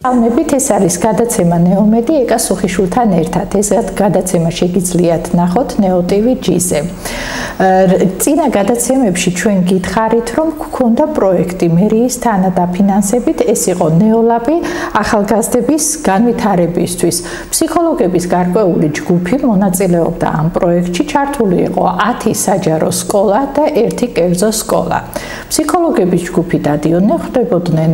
ამებით ეს არის გადაცემა ნეომედი ეკა სუხიშვილთან ერთად. ეს გადაცემა შეგიძლიათ ნახოთ ნეოტივი G-ზე. წინა გადაცემებში ჩვენ გითხარით, რომ გქონდა პროექტი მერიის თანადაფინანსებით, ეს იყო ნეოლაბი ახალგაზრდების განვითარებისთვის. ფსიქოლოგების გარკვეული ჯგუფი მონაწილეობდა ამ პროექტში, ჩართული იყო 10 საჯარო სკოლა და 1 კერძო სკოლა. ფსიქოლოგების ჯგუფი დადიოდნენ, ხვდებოდნენ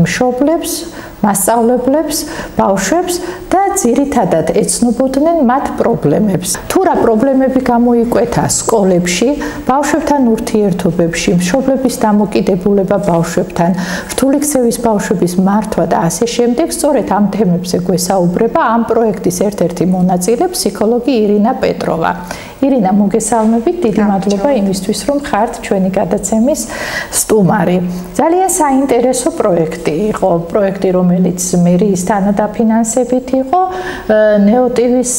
მშობლებს, მასწავლებლებს, ბავშვებს და ძირითადად ეცნობოდნენ მათ პრობლემებს. თუ რა პრობლემები გამოიკვეთა სკოლებში, ბავშვებთან ურთიერთობებში, მშობლების დამოკიდებულება ბავშვებთან, რთული ქცევის ბავშვების მართვა და ასე შემდეგ, სწორედ ამ თემებზე გვესაუბრება ამ პროექტის ერთ-ერთი მონაწილე, ფსიქოლოგი ირინა პეტროვა. ირინა, მოგესალმებით, დიდი მადლობა იმისთვის, რომ ხართ ჩვენი გადაცემის სტუმარი. ძალიან საინტერესო პროექტი იყო, პროექტი, რომელიც მერიის თანადაფინანსებით იყო, ნეოტივის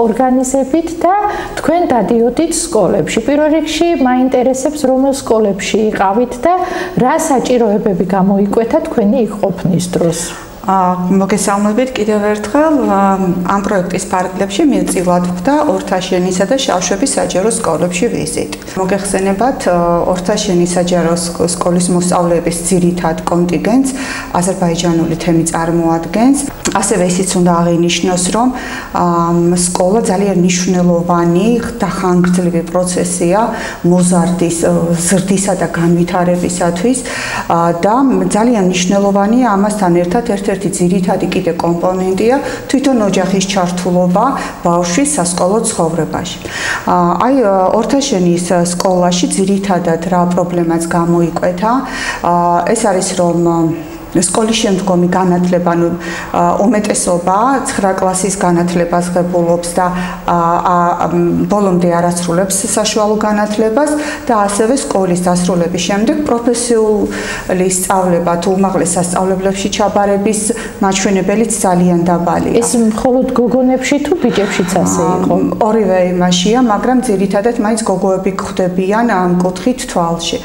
ორგანიზებით და თქვენ დადიოდით სკოლებში. პირველ რიგში მაინტერესებს, რომელ სკოლებში იყავით და რა საჭიროებები გამოიკვეთა თქვენი იქ ყოფნის დროს. მოგესალმებით კიდევ ერთხელ. ამ პროექტის ფარგლებში მივწილად ვხდა ორთაშენისა და შავშების საჯარო სკოლებში ვიზიტი. მოგეხსენებათ, ორთაშენის საჯარო სკოლის მოსწავლეების ძირითად კონტინგენტს აზერბაიჯანული თემი წარმოადგენს. ასევე ისიც უნდა აღინიშნოს, რომ სკოლა ძალიან მნიშვნელოვანი და ხანგრძლივი პროცესია მოზარდის ზრდისა და განვითარებისათვის და ძალიან მნიშვნელოვანია ამასთან ერთად ერთ-ერთი ძირითადი კიდე კომპონენტია თვითონ ოჯახის ჩართულობა ბავშვის სასკოლო ცხოვრებაში. აი ორთაშენის სკოლაში ძირითადად რა პრობლემაც გამოიკვეთა, ეს არის რომ სკოლის შემდგომი განათლება, უმეტესობა 9 კლასის განათლებას ღებულობს და ბოლომდე არ ასრულებს საშუალო განათლებას და ასევე სკოლის დასრულების შემდეგ პროფესიული სწავლება თუ უმაღლეს სასწავლებლებში ჩაბარების მაჩვენებელიც ძალიან დაბალია. ეს მხოლოდ გოგონებში თუ ბიჭებშიც ასე იყო? ორივე იმაშია, მაგრამ ძირითადად მაინც გოგოები გვხვდებიან ამ კუთხით თვალში.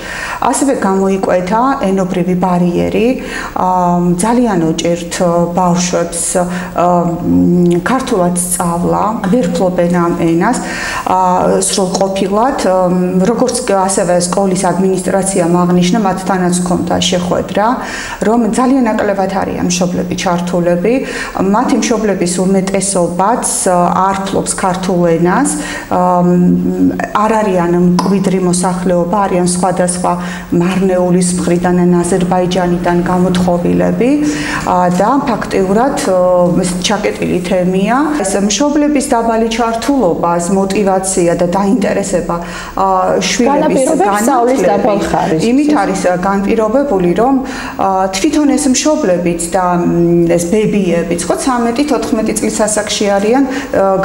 ასევე გამოიკვეთა ენობრივი ბარიერი. ძალიან უჭირთ ბავშვებს ქართულად სწავლა, ვერ ფლობენ ამ ენას სრულყოფილად, როგორც ასევე სკოლის ადმინისტრაციამ აღნიშნა, მათთანაც ჰქონდა შეხვედრა, რომ ძალიან ნაკლებად არიან მშობლები ჩართულები, მათი მშობლების უმეტესობაც არ ფლობს ქართულ ენას, არ არიან მკვიდრი მოსახლეობა, არიან სხვადასხვა მარნეულის მხრიდან ან აზერბაიჯანიდან გამოთხოვილები და ფაქტიურად ჩაკეტილი თემია. ეს მშობლების დაბალი ჩართულობა, მოტივაცია და დაინტერესება შვილების განათლებით იმით არის განპირობებული, რომ თვითონ ეს მშობლებიც და ეს ბებიებიც ხო 13-14 წლის ასაკში არიან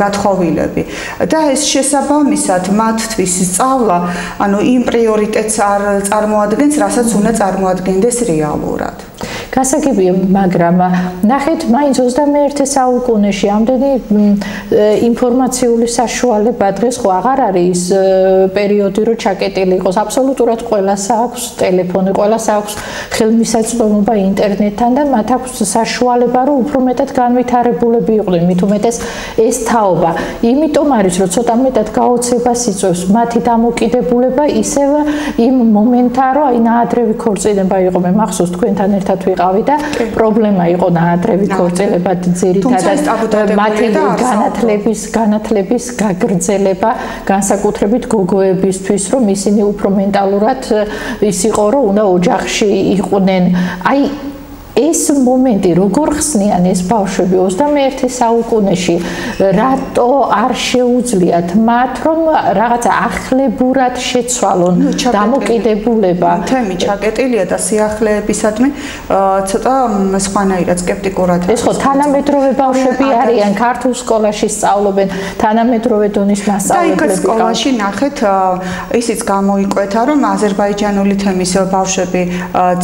გათხოვილები და ეს შესაბამისად მათთვის სწავლა, ანუ იმ პრიორიტეტს არ წარმოადგენს, რასაც უნდა წარმოადგენდეს რეალურად. გასაგებია, მაგრამ ნახეთ, მაინც 21 საუკუნეში ამდენი ინფორმაციული საშუალება დღეს ხო აღარ არის პერიოდი, რომ ჩაკეტილი იყოს. აბსოლუტურად ყველას აქვს ტელეფონი, ყველას აქვს ხელმისაწვდომობა ინტერნეტთან და მათ აქვს საშუალება, რომ უფრო მეტად განვითარებულები იყვნენ, მით უმეტეს ეს თაობა. იმიტომ არის, რომ ცოტა მეტად გაოცებას იწვევს მათი დამოკიდებულება ისევ იმ მომენტთან, რომ აი ნაადრევი ქორწინება იყო, მე მახსოვს თქვენთან ერთად ვიყავი და პრობლემა იყო ნაადრევი ქორწინება, ძირითადად მათი განათლების გაგრძელება, განსაკუთრებით გოგოებისთვის, რომ ისინი უფრო მენტალურად ის იყო, რომ უნდა ოჯახში იყვნენ. აი ეს მომენტი როგორ ხსნიან ეს ბავშვები 21 საუკუნეში, რატო არ შეუძლიათ მათ რომ რაღაცა ახლებურად შეცვალონ დამოკიდებულება? თემი ჩაკეტილია და სიახლეებისადმი ცოტა სხვანაირად სკეპტიკურად. ეს ხო თანამედროვე ბავშვები არიან, ქართულ სკოლაში სწავლობენ, თანამედროვე დონის მასწავლებლები. და იქ სკოლაში ნახეთ, ისიც გამოიკვეთა, რომ აზერბაიჯანული თემის ბავშვები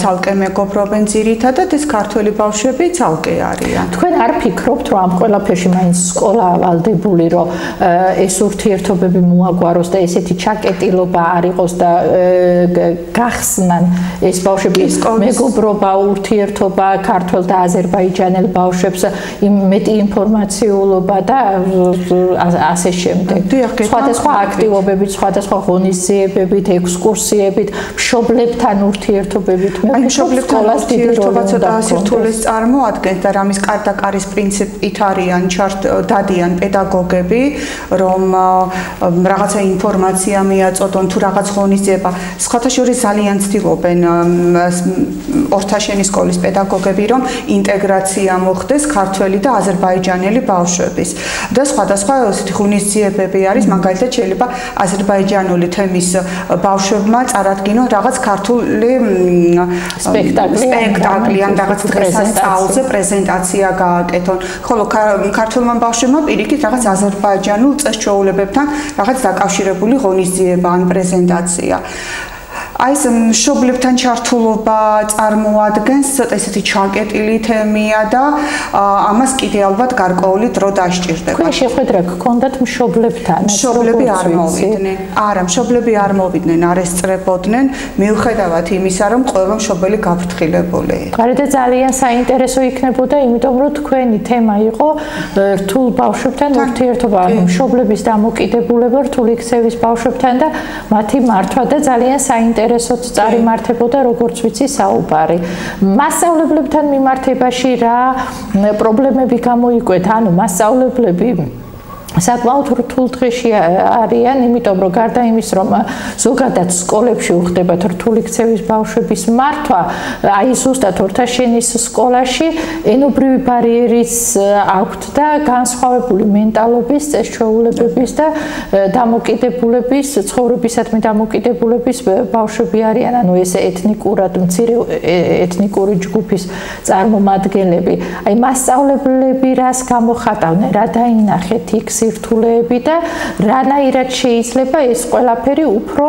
ცალკე მეგობრობენ ძირითადად, ეს ქართველი ბავშვები ცალკე არიან. თქვენ არ ფიქრობთ, რომ ამ ყველაფერში მაინც სკოლა ვალდებული, რომ ეს ურთიერთობები მოაგვაროს და ესეთი ჩაკეტილობა არ იყოს და გახსნან ეს ბავშვები მეგობრობა, ურთიერთობა ქართველ და აზერბაიჯანელ ბავშვებს მეტი ინფორმაციულობა და ასე შემდეგ. სხვადასხვა აქტივობებით, სხვადასხვა ღონისძიებებით, ექსკურსიებით, მშობლებთან ურთიერთობებით. მშობლებთან ურთიერთობა ცოტა ასირთულეს წარმოადგენს და რამის კარ-და-კარის პრინციპით არიან დადიან პედაგოგები, რომ რაღაცა ინფორმაცია მიაწოდონ თუ რაღაც ღონისძიება. სხვათა შორის ძალიან ცდილობენ ორთაშენის სკოლის პედაგოგები, რომ ინტეგრაცია მოხდეს ქართველი და აზერბაიჯანელი ბავშვების. და სხვადასხვა ღონისძიებები არის, მაგალითად შეიძლება აზერბაიჯანული თემის ბავშვებმა წარადგინონ რაღაც ქართული სპექტაკლი ან რაღაც დღესასწაულზე პრეზენტაცია გააკეთონ. ხოლო ქართულმა ბავშვებმა პირიქით რაღაც აზერბაიჯანულ წესჩვეულებებთან რაღაც დაკავშირებული ღონისძიება ან პრეზენტაცია. აი ეს მშობლებთან ჩართულობა წარმოადგენს ესეთი ჩაკეტილი თემია და ამას კიდე ალბათ გარკვეული დრო დასჭირდება. თქვენ შეხვედრა გქონდათ მშობლებთან? მშობლები არ მოვიდნენ. არა, მშობლები არ მოვიდნენ, არ ესწრებოდნენ, მიუხედავად იმისა, რომ ყველა მშობელი გაფრთხილებული იყო. გარდა ძალიან საინტერესო იქნებოდა, იმიტომ რომ თქვენი თემა იყო რთულ ბავშვებთან ურთიერთობა, მშობლების დამოკიდებულება რთული ქცევის ბავშვებთან და მათი მართვა და ძალიან საინტერესო ინტერესოდ წარიმართებოდა, როგორც ვიცი, საუბარი. მასწავლებლებთან მიმართებაში რა პრობლემები გამოიკვეთა? ანუ მასწავლებლები საკმაოდ რთულ დღეში არიან, იმიტომ რომ გარდა იმის, რომ ზოგადად სკოლებში უხდებათ რთული ქცევის ბავშვების მართვა, აი ზუსტად ორთაშენის სკოლაში ენობრივი ბარიერის აქვთ და განსხვავებული მენტალობის, წესჩვეულებების და დამოკიდებულების, ცხოვრებისადმი დამოკიდებულების ბავშვები არიან, ანუ ეს ეთნიკურად მცირე ეთნიკური ჯგუფის წარმომადგენლები. აი მასწავლებლები რას გამოხატავდნენ, რა დაინახეთ იქ სირთულეები და რანაირად შეიძლება ეს ყველაფერი უფრო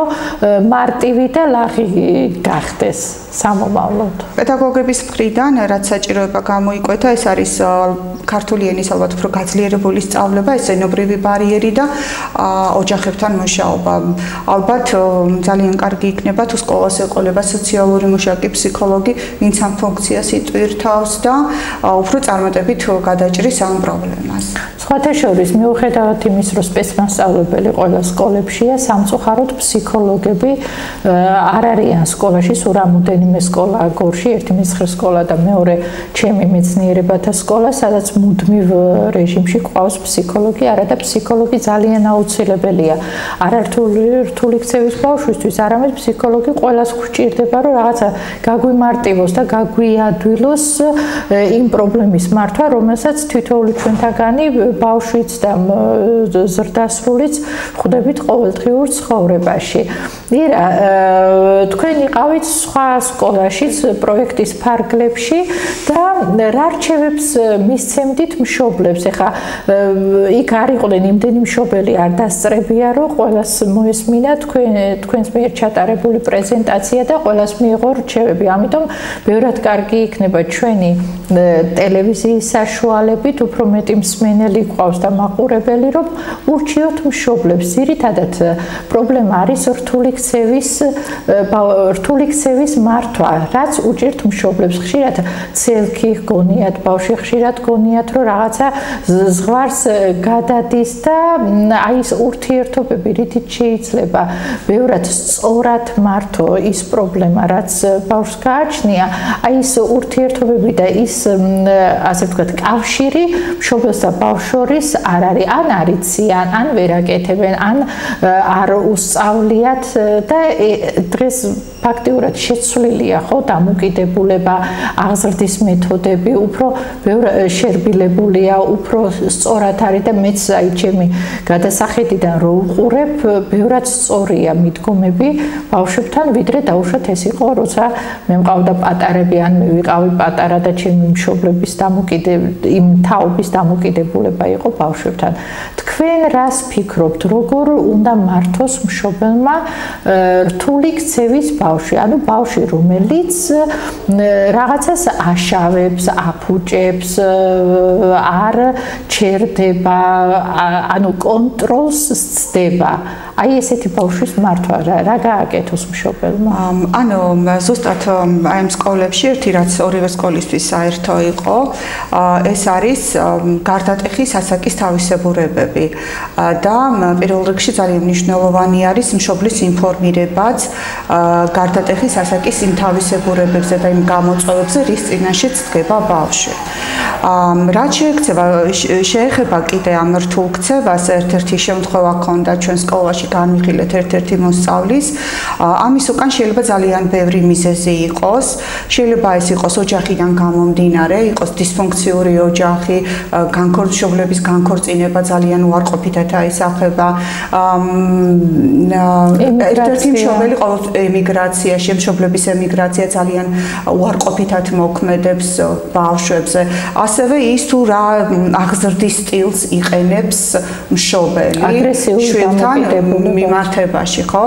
მარტივი და ლაღი გახდეს სამომავლოდ. პედაგოგების მხრიდან რაც საჭიროება გამოიკვეთა, ეს არის ქართული ენის ალბათ უფრო გაძლიერებული სწავლება, ეს ენობრივი ბარიერი და ოჯახებთან მუშაობა. ალბათ ძალიან კარგი იქნება თუ სკოლას ეყოლება სოციალური მუშაკი, ფსიქოლოგი, ვინც ამ ფუნქციას იტვირთავს და უფრო წარმატებით გადაჭრის ამ პრობლემას. სხვათა შორის მიუხედავად იმის, რომ სპეცმასწავლებელი ყველა სკოლებშია, სამწუხაროდ ფსიქოლოგები არ არიან სკოლაში, სულ რამოდენიმე სკოლა გორში, ერთი მეცხრე სკოლა და მეორე ჩემი მეცნიერებათა სკოლა, სადაც მუდმივ რეჟიმში ყავს ფსიქოლოგი, არა და ფსიქოლოგი ძალიან აუცილებელია. არა რთული ქცევის ბავშვისთვის, არამედ ფსიქოლოგი ყველას გვჭირდება, რომ რაღაცა გაგვიმარტივოს და გაგვიადვილოს იმ პრობლემის მართვა, რომელსაც თითოეული ჩვენთაგანი ბავშვიც და ზრდასრულიც ხვდებით ყოველდღიურ ცხოვრებაში. ირა, თქვენ იყავით სხვა სკოლაშიც პროექტის ფარგლებში და რა რჩევებს მისცემდით მშობლებს? ეხლა იქ არ იყვნენ იმდენი მშობელი არ დასწრებია, რომ ყველას მოესმინა თქვენს მიერ ჩატარებული პრეზენტაცია და ყველას მიიღო რჩევები. ამიტომ ბევრად კარგი იქნება ჩვენი ტელევიზიის საშუალებით უფრო მეტი მსმენელი გვყავს და მაყურებელი, რომ ურჩიოთ მშობლებს. ძირითადად პრობლემა არის რთული ქცევის მართვა, რაც უჭირთ მშობლებს. ხშირად ცელქი გონიათ ბავშვი, ხშირად გონიათ, რომ რაღაცა ზღვარს გადადის და აი ეს ურთიერთობები რითიც შეიძლება ბევრად სწორად მართო ის პრობლემა, რაც ბავშვს გააჩნია, აი ეს ურთიერთობები და ის ასე ვთქვათ, კავშირი მშობელს და ბავშვს შორის არ არის, ან არიციან, ან ვერ აკეთებენ, ან არ უსწავლიათ და დღეს ფაქტიურად შეცვლილია ხო დამოკიდებულება, აღზრდის მეთოდები, უფრო შერბილებულია, უფრო სწორად არის და მეც აი ჩემი გადასახედიდან რო უყურებ, ბევრად სწორია მიდგომები ბავშვებთან, ვიდრე დაუშვათ ეს იყო, როცა მე მყავდა პატარები, ან მე ვიყავი პატარა და ჩემი მშობლების იმ თაობის დამოკიდებულება იყო ბავშვებთან. თქვენ რას ფიქრობთ, როგორ უნდა მართოს მშობელმა რთული ქცევის ბავშვი? ანუ ბავშვი, რომელიც რაღაცას აშავებს, აფუჭებს, არ ჩერდება, ანუ კონტროლს სცდება. აი ესეთი ბავშვის მართვა რა გააკეთოს მშობელმა? ანუ ზუსტად აი ამ სკოლებში ერთი რაც ორივე სკოლისთვის საერთო იყო, ეს არის გარდატეხის ასაკის თავისებურებები და პირველ რიგში ძალიან მნიშვნელოვანი არის მშობლის ინფორმირებაც გარდატეხის ასაკის იმ თავისებურებებზე და იმ გამოწვევებზე, რის წინაშეც დგება ბავშვი. რაც შეეხება კიდე ამ რთულ ქცევას, ერთ-ერთი შემთხვევა ჰქონდა ჩვენ სკოლაში განვიხილეთ ერთ-ერთი მოსწავლის. ამის უკან შეიძლება ძალიან ბევრი მიზეზი იყოს. შეიძლება ეს იყოს ოჯახიდან გამომდინარე, იყოს დისფუნქციური ოჯახი, მშობლების განქორწინება ძალიან უარყოფითად აისახება. ერთ-ერთი მშობელი ემიგრაციაში, მშობლების ემიგრაცია ძალიან უარყოფითად მოქმედებს ბავშვებზე. ასევე ის თუ რა აღზრდის სტილს იყენებს მშობელი შვილთან მიმართებაში, ხო?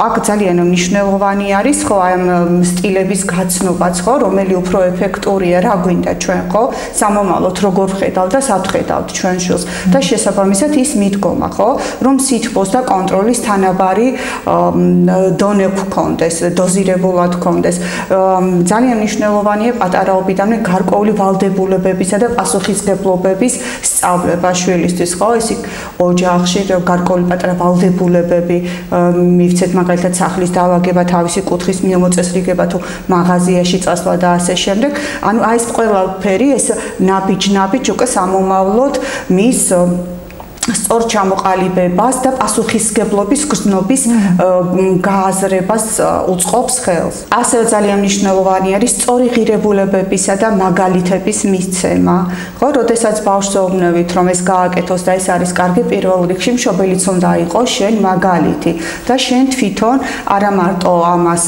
აქ ძალიან მნიშვნელოვანი არის, ხო, აი ამ სტილების გაცნობაც, ხო, რომელი უფრო ეფექტურია, რა გვინდა ჩვენ, ხო? სამომავლოდ როგორ ვხედავთ და სად ვხედავთ ჩვენ შვილს და შესაბამისად ის მიდგომა, ხო, რომ სითბოს და კონტროლის თანაბარი დონე გქონდეს, დოზირებულად გქონდეს. ძალიან მნიშვნელოვანია პატარაობიდანვე გარკვეული ვალდებულებებისა და პასუხისმგებლობების სწავლება შვილისთვის, ხო? ეს ოჯახში გარკვეული პატარა ვალდებულებები მივცეთ, მაგალითად სახლის დავაგება, თავისი კუთხის მიმოწესრიგება თუ მაღაზიაში წასვლა და ასე შემდეგ. ანუ აი ეს ყველაფერი ეს ნაბიჯ უკვე სამომავლოდ მის სწორ ჩამოყალიბებას და პასუხისმგებლობის გრძნობის გააზრებას უწყობს ხელს. ასევე ძალიან მნიშვნელოვანი არის სწორი ღირებულებებისა და მაგალითების მისცემა. ხო, როდესაც ბავშვს ეუბნებით, რომ ეს გააკეთოს და ეს არის კარგი, პირველ რიგში მშობელიც უნდა იყოს შენ მაგალითი და შენ თვითონ არა მარტო ამას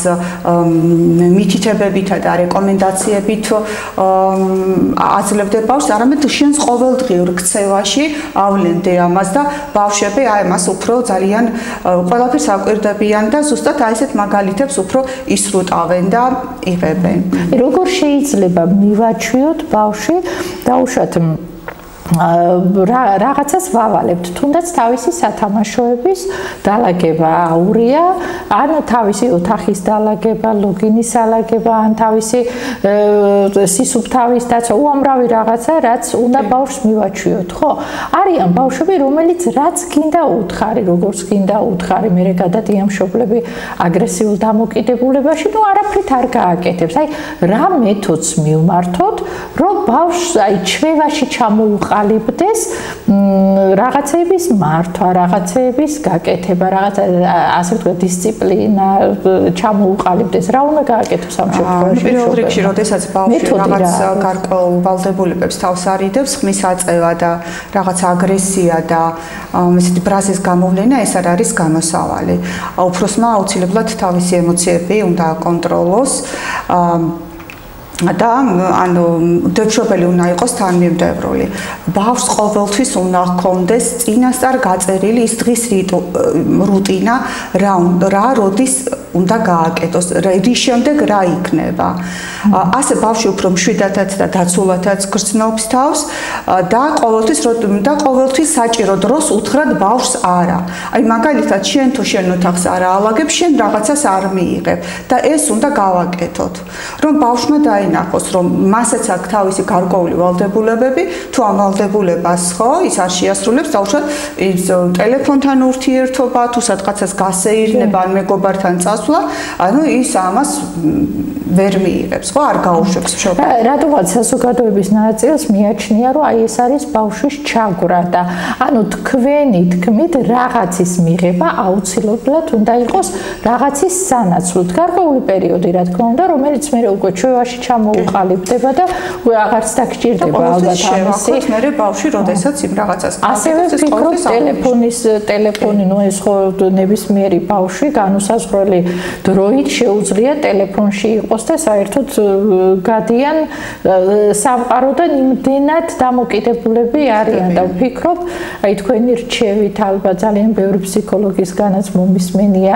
მითითებებითა და რეკომენდაციებით აძლევდე ბავშვს, არამედ შენს ყოველდღიურ ქცევაში ავლენდე ამას და ბავშვები აი მას უფრო ძალიან ყველაფერს აკვირდებიან და ზუსტად აი ესეთ მაგალითებს უფრო ისრუტავენ და იღებენ. როგორ შეიძლება მივაჩვიოთ ბავშვი დაუშვათ რაღაცას ვავალებთ, თუნდაც თავისი სათამაშოების დალაგება აურია, ან თავისი ოთახის დალაგება, ლოგინის დალაგება, ან თავისი სისუფთავის დაცვა, უამრავი რაღაცა, რაც უნდა ბავშვს მივაჩვიოთ, ხო? არიან ბავშვები, რომელიც რაც გინდა უთხარი, როგორც გინდა უთხარი, მერე გადადიან მშობლები აგრესიულ დამოკიდებულებაში, ნუ არაფრით არ გააკეთებს. აი, რა მეთოდს მივმართოთ, რომ ბავშვს აი ჩვევაში ჩამოუყალიბდეს რაღაცების მართვა, რაღაცების გაკეთება, რაღაცა ასე ვთქვათ დისციპლინა ჩამოუყალიბდეს. რა უნდა გააკეთოს ამ შემთხვევაში? პირველ რიგში, როდესაც ბავშვი რაღაც გარკვეულ ვალდებულებებს თავს არიდებს, ხმის აწევა და რაღაც აგრესია და ესეთი ბრაზის გამოვლენა, ეს არ არის გამოსავალი. უფროსმა აუცილებლად თავისი ემოციები უნდა აკონტროლოს. და ანუ დეპრესიული უნდა იყოს თანმიმდევრული. ბავშვს ყოველთვის უნდა ჰქონდეს წინასწარ გაწერილი ის დღის რუტინა, რა როდის უნდა გააკეთოს, რის შემდეგ რა იქნება. ასე ბავშვი უფრო მშვიდათაც და დაცულათაც გრძნობს თავს და ყოველთვის საჭირო დროს უთხრათ ბავშვს არა. აი მაგალითად შენ თუ შენ ოთახს არ აალაგებ, შენ რაღაცას არ მიიღებ და ეს უნდა გავაკეთოთ. რომ ბავშვმა დაინახოს, რომ მასაც აქვს თავისი გარკვეული ვალდებულებები, თუ ამ ვალდებულებას ხო, ის არ შეასრულებს, დაუშვათ ის ტელეფონთან ურთიერთობა, თუ სადღაცას გასეირნება ან მეგობართან წასვლა, ანუ ის ამას ვერ მიიღებს, ხო, არ გაუშვებს მშობლს. რადგან საზოგადოების ნაწილს მიაჩნია, რომ აი ეს არის ბავშვის ჩაგვრა და ანუ თქვენი თქმით რაღაცის მიღება აუცილებლად უნდა იყოს რაღაცის სანაცვლოდ. გარკვეული პერიოდი, რა თქმა უნდა, რომელიც მე უკვე ჩვევაში ჩამოუყალიბდება და აღარც დაგჭირდება ალბათ ამისი. მე ბავშვი, როდესაც იმ რაღაცას ასევე ვფიქრობ ტელეფონი, ნუ ეს ხო ნებისმიერი ბავშვი განუსაზღვრელი დროით შეუძლია ტელეფონში იყოს და საერთოდ გადიან სამყაროდან იმდენად დამოკიდებულები არიან და ვფიქრობ, აი თქვენი რჩევით ალბათ ძალიან ბევრი ფსიქოლოგისგანაც მომისმენია,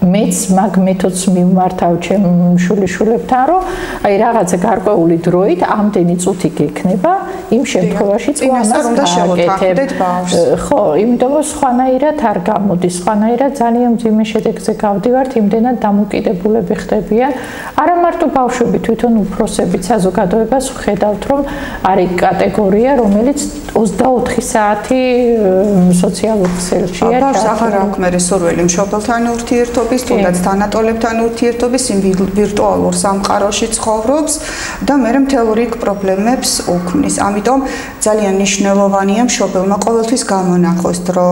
მეც მაგ მეთოდს მიმართავ ჩემ შვილიშვილებთან, რომ აი რაღაცა გარკვეული დროით ამდენი წუთი გექნება, იმ შემთხვევაშიც ამას უნდა შევთანხმდეთ ბავშვს. ხო, იმიტომ რომ სხვანაირად არ გამოდის, სხვანაირად ძალიან მძიმე შედეგზე გავდივართ, იმდენად დამოკიდებულები ხდებიან. არა მარტო ბავშვები, თვითონ უფროსებიც საზოგადოებას ვხედავთ, რომ არის კატეგორია, რომელიც 24 საათი სოციალურ ქსელშია. ბავშვს აღარ აქვს მერე სურვილი მშობელთან ურთიერთობის, თუნდაც თანატოლებთან ურთიერთობის, იმ ვირტუალურ სამყაროში ცხოვრობს და მერე მთელ რიგ პრობლემებს უქმნის. ამიტომ ძალიან მნიშვნელოვანია მშობელმა ყოველთვის გამონახოს დრო,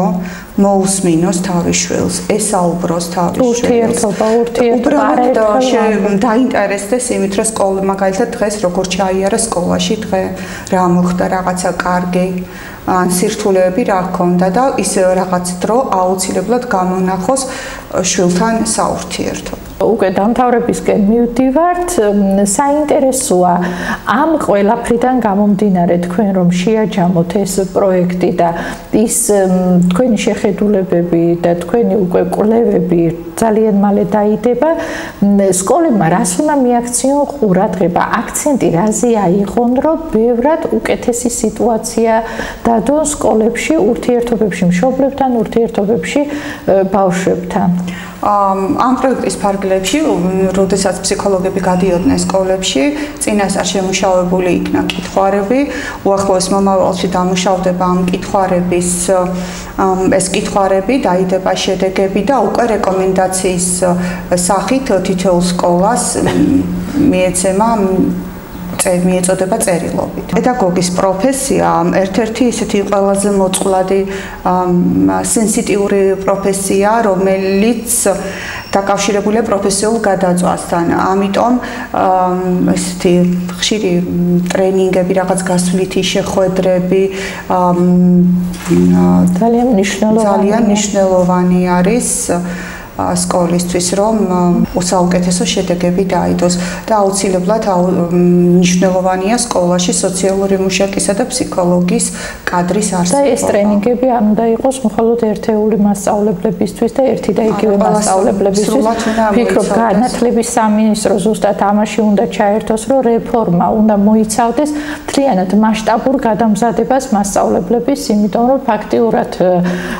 მოусმინოს თავის შვილს, ესაუბროს თავის შვილს. ურთიერთობა დაინტერესდეს იმით, რომ სკოლა მაგალითად დღეს როგორ ჩაიარა სკოლაში დღე, რა მოხდა, რაღაცა კარგი, ან სირთულეები რა ჰქონდა და ის რაღაც დრო აუცილებლად გამონახოს შვილთან საურთიერთო. უკვე დამთავრებისკენ მივდივართ, საინტერესოა ამ ყველაფრიდან გამომდინარე თქვენ რომ შეაჯამოთ ეს პროექტი და ის თქვენი შეხედულებები და თქვენი უკვე კვლევები ძალიან მალე დაიდება. სკოლებმა რას უნდა მიაქციონ ყურადღება, აქცენტი რაზე აიღონ, რომ ბევრად უკეთესი სიტუაცია დადონ სკოლებში, ურთიერთობებში მშობლებთან, ურთიერთობებში ბავშვებთან. ამ პროექტის ფარგლებში, როდესაც ფსიქოლოგები გადიოდნენ სკოლებში, წინასწარ შემუშავებული იქნა კითხვარები, უახლოეს მომავალში დამუშავდება ამ კითხვარების ეს კითხვარები, დაიდება შედეგები და უკვე რეკომენდაციის სახით თითოეულ სკოლას მიეცემა მიეწოდება წერილობით. პედაგოგის პროფესია ერთ-ერთი ისეთი ყველაზე მოწყვლადი სენსიტიური პროფესია, რომელიც დაკავშირებულია პროფესიულ გადაწყვეტასთან. ამიტომ ესეთი ხშირი ტრენინგები, რაღაც გასვლითი შეხვედრები ძალიან მნიშვნელოვანი არის სკოლისთვის, რომ საუკეთესო შედეგები დაიდოს და აუცილებლად მნიშვნელოვანია სკოლაში სოციალური მუშაკისა და ფსიქოლოგის კადრის არსებობა. და ეს ტრენინგები არ უნდა იყოს მხოლოდ ერთეული მასწავლებლებისთვის და ერთი და იგივე მასწავლებლებისთვის. ვფიქრობ, განათლების სამინისტრო ზუსტად ამაში უნდა ჩაერთოს, რომ რეფორმა უნდა მოიცავდეს მთლიანად მასშტაბურ გადამზადებას მასწავლებლების, იმიტომ რომ ფაქტიურად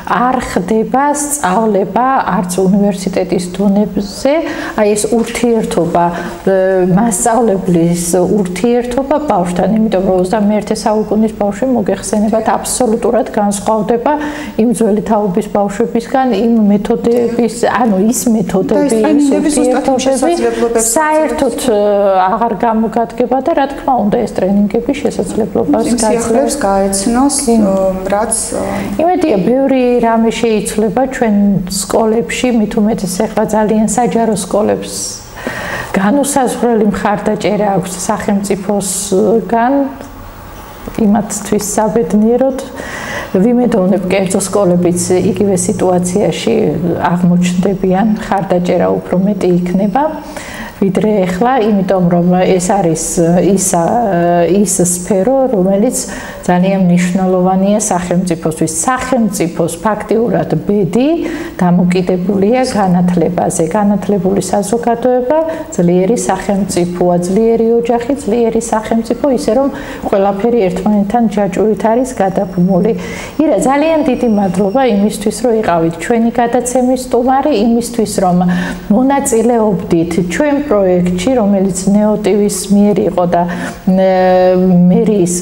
არ ხდება სწავლება არც უნივერსიტეტის დონეზე, აი ეს ურთიერთობა, მასწავლებლის ურთიერთობა ბავშვთან, იმიტომ რომ 21 საუკუნის ბავშვი მოგეხსენებათ აბსოლუტურად განსხვავდება იმ ძველი თაობის ბავშვებისგან, იმ მეთოდების, ანუ ის მეთოდები, ის ურთიერთობები საერთოდ აღარ გამოგადგება და რა თქმა უნდა ეს ტრენინგები შესაძლებლობას გაძლევს გაეცნოს, რაც იმედია ბევრი რამე შეიცვლება ჩვენ სკოლებში, მით უმეტეს ახლა ძალიან საჯარო სკოლებს განუსაზღვრელი მხარდაჭერა აქვს სახელმწიფოსგან იმათთვის საბედნიეროდ ვიმედოვნებ კერძო სკოლებიც იგივე სიტუაციაში აღმოჩნდებიან, მხარდაჭერა უფრო მეტი იქნება ვიდრე ახლა, იმიტომ რომ ეს არის ის სფერო, რომელიც ძალიან მნიშვნელოვანია სახელმწიფოსთვის. სახელმწიფოს ფაქტიურად ბედი დამოკიდებულია განათლებაზე. განათლებული საზოგადოება, ძლიერი სახელმწიფოა, ძლიერი ოჯახი, ძლიერი სახელმწიფო, ისე რომ ყველაფერი ერთმანეთთან ჯაჭვით არის გადაბმული. ირა, ძალიან დიდი მადლობა იმისთვის, რომ იყავით ჩვენი გადაცემის სტუმარი, იმისთვის, რომ მონაწილეობდით ჩვენ პროექტში, რომელიც ნეოტივის მიერ იყო და მერის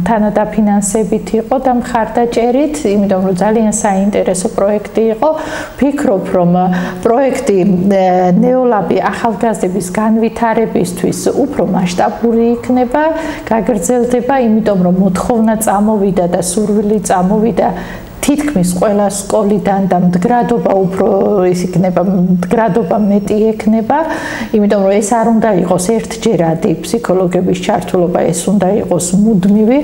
თანადაფინანსებით იყო და მხარდაჭერით, იმიტომ რომ ძალიან საინტერესო პროექტი იყო. ვფიქრობ, რომ პროექტი ნეოლაბი ახალგაზრდების განვითარებისთვის უფრო მასშტაბური იქნება, გაგრძელდება, იმიტომ რომ მოთხოვნა წამოვიდა და სურვილი წამოვიდა თითქმის ყველა სკოლიდან და მდგრადობა უფრო ის იქნება, მდგრადობა მეტი ექნება, იმიტომ რომ ეს არ უნდა იყოს ერთჯერადი ფსიქოლოგების ჩართულობა, ეს უნდა იყოს მუდმივი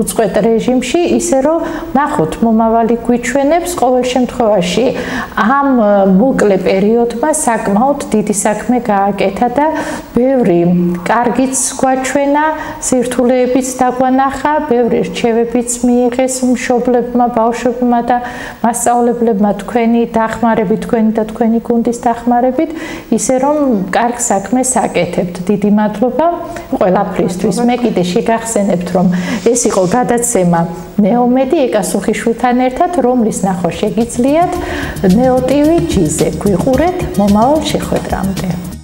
უწყვეტ რეჟიმში, ისე რომ ნახოთ, მომავალი გვიჩვენებს ყოველ შემთხვევაში ამ მოკლე პერიოდმა საკმაოდ დიდი საქმე გააკეთა და ბევრი კარგიც გვაჩვენა, სირთულეებიც დაგვანახა, ბევრი რჩევებიც მიიღეს მშობლებმა, ბავშვებმა და მასწავლებლებმა თქვენი დახმარებით, თქვენი და თქვენი გუნდის დახმარებით, ისე რომ კარგ საქმეს აკეთებთ. დიდი მადლობა ყველაფრისთვის. მე კიდე შეგახსენებთ, რომ ეს იყო გადაცემა ნეომედი ეკასუხიშვილთან ერთად, რომლის ნახვა შეგიძლიათ NEO TV G-ზე. გვიყურეთ მომავალ შეხვედრამდე.